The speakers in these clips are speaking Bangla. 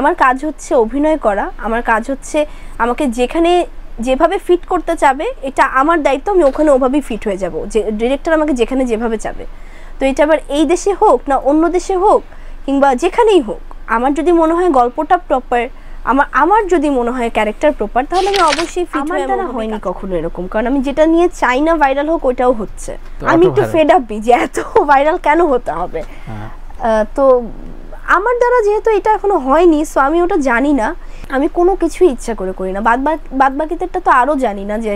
আমার কাজ হচ্ছে অভিনয় করা, আমার কাজ হচ্ছে আমাকে যেখানে যেভাবে ফিট করতে চাবে এটা আমার দায়িত্ব, আমি ওখানে ওভাবেই ফিট হয়ে যাব, যে ডিরেক্টর আমাকে যেখানে যেভাবে চাবে। তো এটা আবার এই দেশে হোক না অন্য দেশে হোক কিংবা যেখানেই হোক, আমার যদি মনে হয় গল্পটা প্রপার, আমার যদি মনে হয় ক্যারেক্টার প্রপার, তাহলে আমি অবশ্যই ফিট হয়ে। আমার হয়নি কখনো এরকম, কারণ আমি যেটা নিয়ে চাই না ভাইরাল হোক ওইটাও হচ্ছে। আমি একটু ফেড আপ যে এত ভাইরাল কেন হতে হবে। তো আমার দ্বারা যেহেতু এটা এখনো হয়নি, সো আমি ওটা জানি না, আমি কোনো কিছুই ইচ্ছা করে করি না। বাদ বাকিদেরটা তো আরো জানি না যে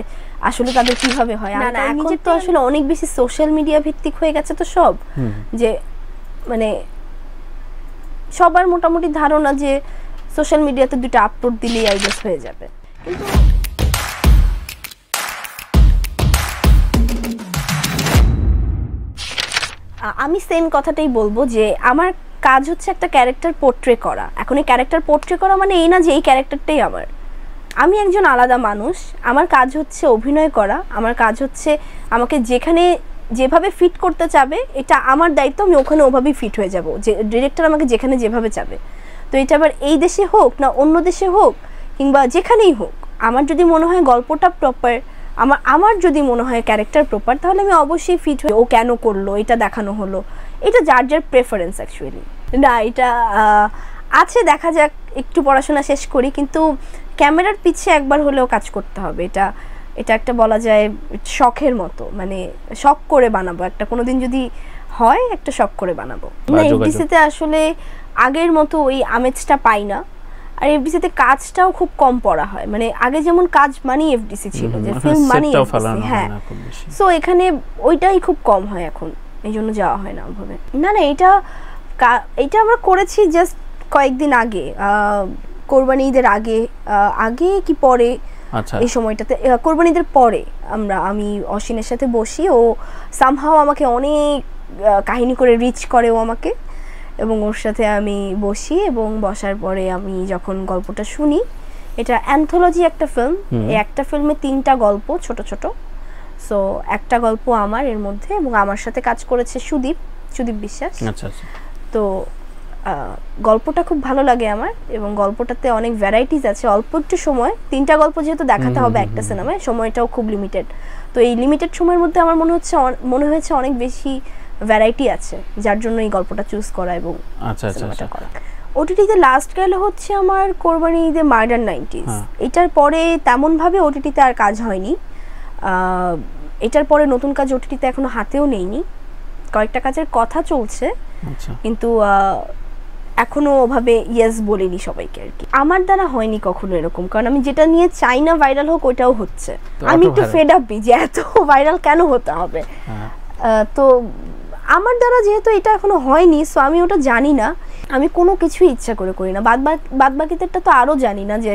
আসলে তাদের কিভাবে হয়। না না, এখন তো আসলে অনেক বেশি সোশ্যাল মিডিয়া ভিত্তিক হয়ে গেছে তো সব, যে মানে সবার মোটামুটি ধারণা যে সোশ্যাল মিডিয়াতে দুটো আপলোড দিলেই আই গেস হয়ে যাবে। কিন্তু আমি সেম কথাটাই বলবো যে আমার কাজ হচ্ছে একটা ক্যারেক্টার পোর্ট্রে করা। এখন এই ক্যারেক্টার পোর্ট্রে করা মানে এই না যে এই ক্যারেক্টারটাই আমার, আমি একজন আলাদা মানুষ। আমার কাজ হচ্ছে অভিনয় করা, আমার কাজ হচ্ছে আমাকে যেখানে যেভাবে ফিট করতে চাবে এটা আমার দায়িত্ব, আমি ওখানে ওভাবেই ফিট হয়ে যাব, যে ডিরেক্টর আমাকে যেখানে যেভাবে চাবে। তো এটা আবার এই দেশে হোক না অন্য দেশে হোক কিংবা যেখানেই হোক, আমার যদি মনে হয় গল্পটা প্রপার, আমার যদি মনে হয় ক্যারেক্টার প্রপার, তাহলে আমি অবশ্যই ফিট হই। ও কেন করলো এটা দেখানো হলো, এটা যার যার প্রেফারেন্স অ্যাকচুয়ালি। না এটা আছে, দেখা যাক, একটু পড়াশোনা শেষ করি, কিন্তু ক্যামেরার পিছে একবার হলেও কাজ করতে হবে। এটা একটা বলা যায় শখের মতো, মানে শখ করে বানাবো একটা, কোনোদিন যদি হয় একটা শখ করে বানাবো। না এফডিসিতে আসলে আগের মতো ওই আমেজটা পাই না, আর এফডিসিতে কাজটাও খুব কম পড়া হয়। মানে আগে যেমন কাজ মানি এফডিসি ছিল, যে ফিল্ম মানি এফডিসি, হ্যাঁ, সো এখানে ওইটাই খুব কম হয় এখন, এই জন্য যাওয়া হয় না ওভাবে। না না, এটা আমরা করেছি জাস্ট কয়েকদিন আগে, কোরবানি ঈদের আগে কি পরে, এই সময়টাতে কোরবানি ঈদের পরে আমি অশ্বিনের সাথে বসি, ও সামহাও আমাকে অনেক কাহিনী করে রিচ করে ও আমাকে, এবং ওর সাথে আমি বসি, এবং বসার পরে আমি যখন গল্পটা শুনি, এটা অ্যান্থোলজি একটা ফিল্ম, এই একটা ফিল্মে 3টা গল্প ছোট ছোট, সো একটা গল্প আমার এর মধ্যে, এবং আমার সাথে কাজ করেছে সুদীপ বিশ্বাস। তো গল্পটা খুব ভালো লাগে আমার, এবং গল্পটাতে অনেক ভ্যারাইটিস আছে। অল্প একটু সময়, 3টা গল্প যেহেতু দেখাতে হবে একটা সিনেমায়, সময়টাও খুব লিমিটেড। তো এই লিমিটেড সময়ের মধ্যে আমার মনে হয়েছে অনেক বেশি ভ্যারাইটি আছে, যার জন্য এই গল্পটা চুজ করা এবং সিনেমাটা করা। ওটিটিতে লাস্ট গেল হচ্ছে আমার কোরবানি ঈদে মার্ডার 90s। এটার পরে তেমন ভাবে ওটিটিতে আর কাজ হয়নি। এটার পরে নতুন কাজ ওটিটিতে এখনো হাতেও নেইনি, কয়েকটা কাজের কথা চলছে, কিন্তু এখনো ওভাবে ইয়েস বলিনি সবাইকে আর কি। আমার দ্বারা হয়নি কখনো এরকম, কারণ আমি যেটা নিয়ে চাই না ভাইরাল হোক ওইটাও হচ্ছে। আমি একটু ফেড আপ যে এত ভাইরাল কেন হতে হবে। তো আমার দ্বারা যেহেতু এটা এখনো হয়নি, সো আমি ওটা জানি না, আমি কোনো কিছুই ইচ্ছা করে করি না। বাদ বাকিদেরটা তো আরো জানি না যে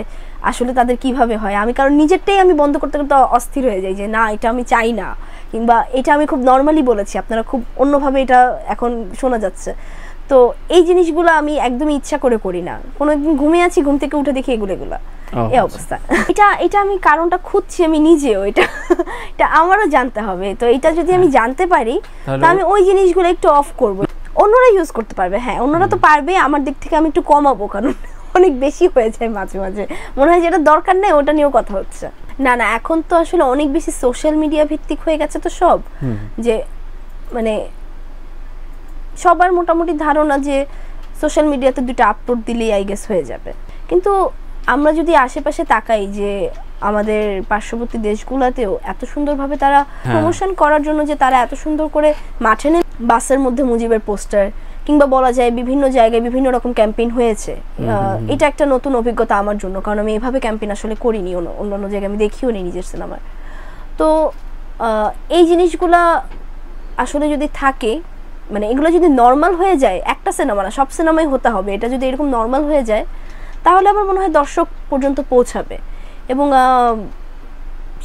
আসলে তাদের কিভাবে হয়। আমি কারণ নিজেরটাই আমি বন্ধ করতে করতে অস্থির হয়ে যাই, যে না এটা আমি চাই না, কিংবা এটা আমি খুব নর্মালি বলেছি, আপনারা খুব অন্যভাবে এটা এখন শোনা যাচ্ছে। তো এই জিনিসগুলো আমি একদমই ইচ্ছা করে করি না। কোনো একদিন ঘুমিয়ে আছি, ঘুম থেকে উঠে দেখি এগুলো এই অবস্থা। এটা আমি কারণটা খুঁজছি আমি নিজেও, এটা আমারও জানতে হবে। তো এটা যদি আমি জানতে পারি, তো আমি ওই জিনিসগুলো একটু অফ করব। অন্যরা ইউজ করতে পারবে, হ্যাঁ অন্যরা তো পারবে, আমার দিক থেকে আমি একটু কমাবো, কারণ অনেক বেশি হয়ে যায় মাঝে মাঝে, মনে হয় যেটা দরকার নেই ওটা নিয়েও কথা হচ্ছে। না না, এখন তো আসলে অনেক বেশি সোশ্যাল মিডিয়া ভিত্তিক হয়ে গেছে তো সব, যে মানে সবার মোটামুটি ধারণা যে সোশ্যাল মিডিয়াতে দুটো আপলোড দিলেই আই গেস হয়ে যাবে। কিন্তু আমরা যদি আশেপাশে তাকাই, যে আমাদের পার্শ্ববর্তী দেশগুলোতেও এত সুন্দরভাবে তারা প্রমোশন করার জন্য, যে তারা এত সুন্দর করে মাঠে বাসের মধ্যে মুজিবের পোস্টার, কিংবা বলা যায় বিভিন্ন জায়গায় বিভিন্ন রকম ক্যাম্পেইন হয়েছে। এটা একটা নতুন অভিজ্ঞতা আমার জন্য, কারণ আমি এভাবে ক্যাম্পেইন আসলে করিনি, অন্যান্য জায়গায় আমি দেখিও নি নিজের সিনেমার। তো এই জিনিসগুলা আসলে যদি থাকে, মানে এগুলো যদি নর্মাল হয়ে যায়, একটা সিনেমা না সব সিনেমাই হতে হবে, এটা যদি এরকম নর্মাল হয়ে যায়, তাহলে আমার মনে হয় দর্শক পর্যন্ত পৌঁছাবে। এবং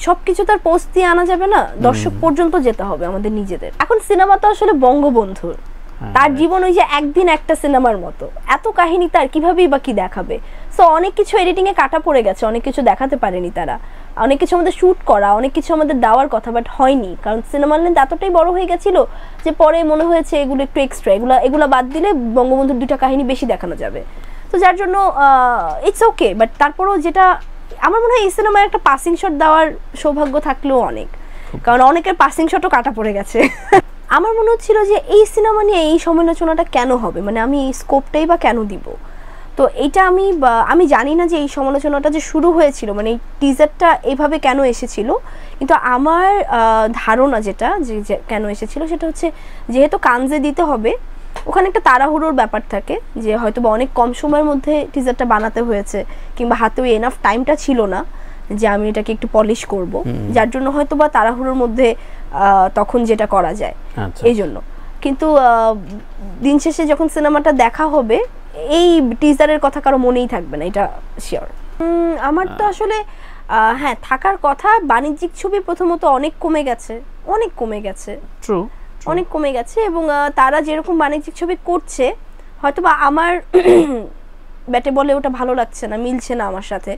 সব কিছু তার পোস্ট দিয়ে আনা যাবে না, দর্শক পর্যন্ত যেতে হবে আমাদের নিজেদের। এখন সিনেমা তো আসলে বঙ্গবন্ধুর, তার জীবন ওই যে একদিন একটা সিনেমার মতো, এত কাহিনী তার কিভাবেই বা কি দেখাবে। সো অনেক কিছু এডিটিং এ কাটা পড়ে গেছে, অনেক কিছু দেখাতে পারেনি তারা, অনেক কিছু আমাদের শুট করা, অনেক কিছু আমাদের দেওয়ার কথা, বাট হয়নি, কারণ সিনেমার লেন্থ এতটাই বড় হয়ে গেছিল যে পরে মনে হয়েছে এগুলো একটু এক্সট্রা, এগুলা বাদ দিলে বঙ্গবন্ধুর 2টা কাহিনী বেশি দেখানো যাবে। তো যার জন্য ইটস ওকে, বাট তারপরও যেটা আমার মনে হয় এই সিনেমায় একটা পাসিং শট দেওয়ার সৌভাগ্য থাকলেও অনেক, কারণ অনেকের পাসিং শটও কাটা পড়ে গেছে। আমার মনে হচ্ছিল যে এই সিনেমা নিয়ে এই সমালোচনাটা কেন হবে, মানে আমি এই স্কোপটাই বা কেন দিব। তো এইটা আমি জানি না যে এই সমালোচনাটা যে শুরু হয়েছিল, মানে এই টিজারটা এইভাবে কেন এসেছিল, কিন্তু আমার ধারণা যেটা যে কেন এসেছিল সেটা হচ্ছে যেহেতু কানজে দিতে হবে, ওখানে একটা তাড়াহুড়োর ব্যাপার থাকে, যে হয়তো বা অনেক কম সময়ের মধ্যে টিজারটা বানাতে হয়েছে, কিংবা হাতেও এনাফ টাইমটা ছিল না যে আমি এটাকে একটু পলিশ করব, যার জন্য হয়তো বা তাড়াহুড়োর মধ্যে তখন যেটা করা যায় এই জন্য। কিন্তু দিন শেষে যখন সিনেমাটা দেখা হবে এই টিজারের কথা কারো মনেই থাকবে না, এটা শিওর। আমার তো আসলে হ্যাঁ থাকার কথা, বাণিজ্যিক ছবি প্রথমত অনেক কমে গেছে, অনেক কমে গেছে, অনেক কমে গেছে, এবং তারা যেরকম বাণিজ্যিক ছবি করছে হয়তো বা আমার ব্যাটে বলে ওটা ভালো লাগছে না, মিলছে না আমার সাথে,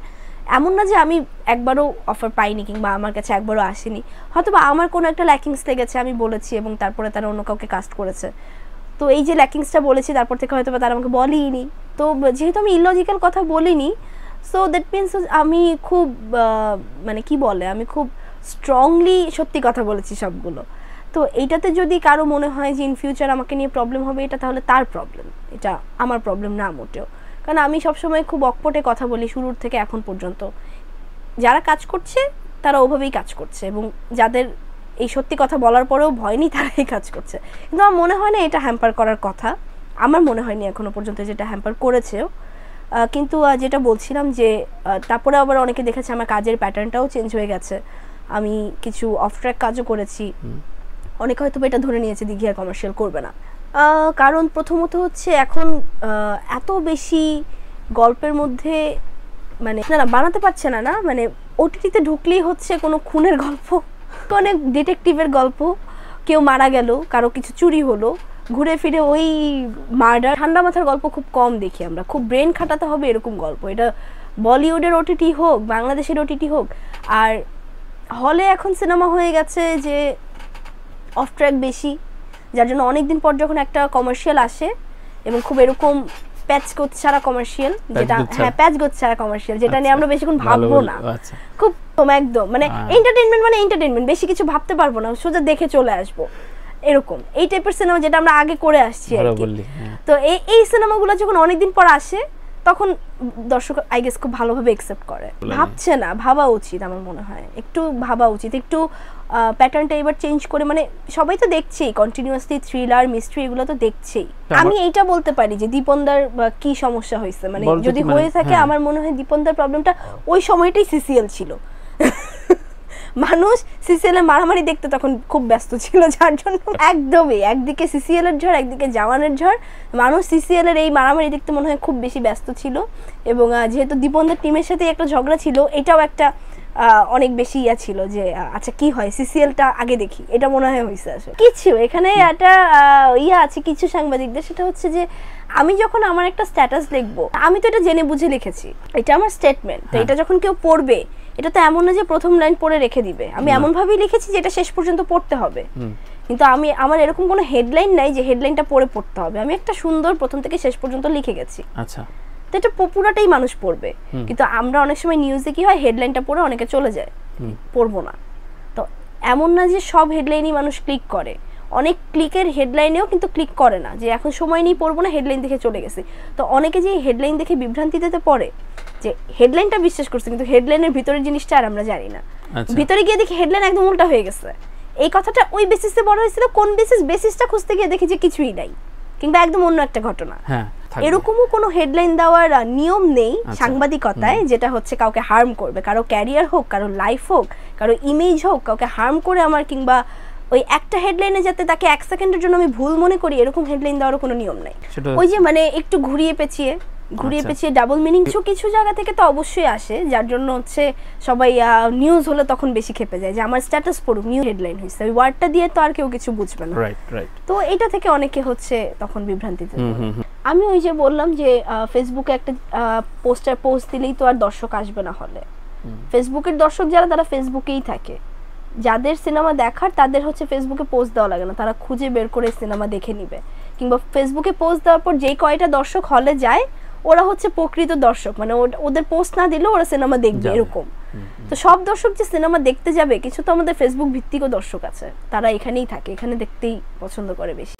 এমন না যে আমি একবারও অফার পাইনি কিংবা আমার কাছে একবারও আসেনি, হয়তো বা আমার কোনো একটা ল্যাকিংস লেগেছে, আমি বলেছি এবং তারপরে তারা অন্য কাউকে কাস্ট করেছে, তো এই যে ল্যাকিংসটা বলেছি তারপর থেকে হয়তো বা তারা আমাকে বলেইনি। তো যেহেতু আমি ইলজিক্যাল কথা বলিনি, সো দ্যাট মিনস আমি খুব মানে কি বলে, আমি খুব স্ট্রংলি সত্যি কথা বলেছি সবগুলো। তো এইটাতে যদি কারো মনে হয় যে ইন ফিউচার আমাকে নিয়ে প্রবলেম হবে, এটা তাহলে তার প্রবলেম, এটা আমার প্রবলেম না মোটেও। কারণ আমি সবসময় খুব অকপটে কথা বলি শুরুর থেকে এখন পর্যন্ত, যারা কাজ করছে তারা ওভাবেই কাজ করছে, এবং যাদের এই সত্যি কথা বলার পরেও ভয় নেই তারাই কাজ করছে। কিন্তু আমার মনে হয় না এটা হ্যাম্পার করার কথা, আমার মনে হয়নি এখনো পর্যন্ত যেটা হ্যাম্পার করেছেও। কিন্তু যেটা বলছিলাম যে তারপরে আবার অনেকে দেখেছে আমার কাজের প্যাটার্নটাও চেঞ্জ হয়ে গেছে, আমি কিছু অফ ট্র্যাক কাজও করেছি, অনেকে হয়তো এটা ধরে নিয়েছে দিঘি আর কমার্শিয়াল করবে না, কারণ প্রথমত হচ্ছে এখন এত বেশি গল্পের মধ্যে মানে না বানাতে পারছে না, মানে ওটিটিতে ঢুকলেই হচ্ছে কোনো খুনের গল্প, অনেক ডিটেকটিভের গল্প, কেউ মারা গেল, কারো কিছু চুরি হলো, ঘুরে ফিরে ওই মার্ডার, ঠান্ডা মাথার গল্প খুব কম দেখি আমরা, খুব ব্রেন খাটাতে হবে এরকম গল্প, এটা বলিউডের ওটিটি হোক বাংলাদেশের ওটিটি হোক। আর হলে এখন সিনেমা হয়ে গেছে যে অফ ট্র্যাক বেশি, যার জন্য অনেকদিন পর যখন একটা কমার্শিয়াল আসে এবং খুব এরকম প্যাচ গোছ ছাড়া কমার্শিয়াল, যেটা হ্যাঁ প্যাচ গোছ ছাড়া কমার্শিয়াল, যেটা নিয়ে আমরা বেশিক্ষণ ভাববো না, খুব একদম মানে এন্টারটেইনমেন্ট, মানে এন্টারটেইনমেন্ট, বেশি কিছু ভাবতে পারবো না, সোজা দেখে চলে আসবো, এরকম এই টাইপের সিনেমা যেটা আমরা আগে করে আসছি আর কি। তো এই সিনেমাগুলো যখন অনেকদিন পর আসে তখন দর্শক আই গেস খুব ভালোভাবে অ্যাকসেপ্ট করে, ভাবছে না, ভাবা উচিত, আমার মনে হয় একটু ভাবা উচিত, একটু প্যাটার্নটা এবার চেঞ্জ করে, মানে সবাই তো দেখছেই কন্টিনিউয়াসলি থ্রিলার মিস্ট্রি এগুলো তো দেখছেই। আমি এইটা বলতে পারি যে দীপনদার কি সমস্যা হয়েছে, মানে যদি হয়ে থাকে আমার মনে হয় দীপনদার প্রবলেমটা ওই সময়টাই সিসিএল ছিল, মানুষ সিসিএল এর মারামারি দেখতে তখন খুব ব্যস্ত ছিল, যার জন্য একদমই একদিকে সিসিএল এর ঝড় একদিকে জওয়ানের ঝড়, মানুষ সিসিএল এর এই মারামারি দেখতে মনে হয় খুব বেশি ব্যস্ত ছিল, এবং যেহেতু দীপনদার টিমের সাথে একটা ঝগড়া ছিল, এটাও একটা অনেক বেশি ইয়া ছিল যে আচ্ছা কি হয় সিসিএলটা আগে দেখি, এটা মনে হয় হয়েছে আসলে কিছু এখানে একটা ইয়া আছে কিছু সাংবাদিকদের, সেটা হচ্ছে যে আমি যখন আমার একটা স্ট্যাটাস লিখবো, আমি তো এটা জেনে বুঝে লিখেছি, এটা আমার স্টেটমেন্ট, তো এটা যখন কেউ পড়বে এটা তো এমন না যে প্রথম লাইন পড়ে রেখে দিবে, আমি এমন ভাবেই লিখেছি যে এটা শেষ পর্যন্ত পড়তে হবে, কিন্তু আমার এরকম কোনো হেডলাইন নাই যে হেডলাইনটা পড়ে পড়তে হবে, আমি একটা সুন্দর প্রথম থেকে শেষ পর্যন্ত লিখে গেছি। আচ্ছা, তো এটা পুরোটাই মানুষ পড়বে, কিন্তু আমরা অনেক সময় নিউজে কি হয় হেডলাইনটা পড়ে অনেকে চলে যায়, পড়বো না, তো এমন না যে সব হেডলাইনই মানুষ ক্লিক করে, অনেক ক্লিকের হেডলাইনেও কিন্তু ক্লিক করে না, যে এখন সময় নেই পড়বো না হেডলাইন দেখে চলে গেছি, তো অনেকে যে হেডলাইন দেখে বিভ্রান্তিতে পড়ে যে হেডলাইনটা বিশ্বাস করছে কিন্তু হেডলাইনের ভিতরের জিনিসটা আর আমরা জানি না, ভিতরে গিয়ে দেখি হেডলাইন একদম উল্টা হয়ে গেছে, এই কথাটা ওই বেসিসে বলা হয়েছিল, কোন বেসিসটা খুঁজতে গিয়ে দেখি যে কিছুই নাই, কিংবা একদম অন্য একটা ঘটনা। এরকমও কোনো হেডলাইন দেওয়ার নিয়ম নেই সাংবাদিকতায় যেটা হচ্ছে কাউকে হার্ম করবে, কারো ক্যারিয়ার হোক, কারো লাইফ হোক, কারো ইমেজ হোক, কাউকে হার্ম করে আমার, কিংবা ওই একটা হেডলাইনে যাতে তাকে এক সেকেন্ডের জন্য আমি ভুল মনে করি, এরকম হেডলাইন দেওয়ার কোনো নিয়ম নাই। ওই যে মানে একটু ঘুরিয়ে পেঁচিয়ে ডাবল মিনিং কিছু জায়গা থেকে তো অবশ্যই আসে, যার জন্য হচ্ছে সবাই নিউজ হলে তখন বেশি খেপে যায় যে আমার স্ট্যাটাস পড়ুক, নিউ হেডলাইন হয়েছে, ওই ওয়ার্ডটা দিয়ে তো আর কেউ কিছু বুঝবে না, তো এটা থেকে অনেকে হচ্ছে তখন বিভ্রান্তিতে। আমি ওই যে বললাম যে ফেসবুকে একটা পোস্ট দিলেই তো আর দর্শক আসবে না হলে, ফেসবুকের দর্শক যারা তারা ফেসবুকেই থাকে, যাদের সিনেমা দেখার তাদের হচ্ছে ফেসবুকে পোস্ট দেওয়া লাগে না, তারা খুঁজে বের করে সিনেমা দেখে নিবে, কিংবা ফেসবুকে পোস্ট দেওয়ার পর যেই কয়টা দর্শক হলে যায় ওরা হচ্ছে প্রকৃত দর্শক, মানে ওদের পোস্ট না দিলেও ওরা সিনেমা দেখবে এরকম। তো সব দর্শক যে সিনেমা দেখতে যাবে, কিছু তো আমাদের ফেসবুক ভিত্তিকও দর্শক আছে, তারা এখানেই থাকে, এখানে দেখতেই পছন্দ করে বেশি।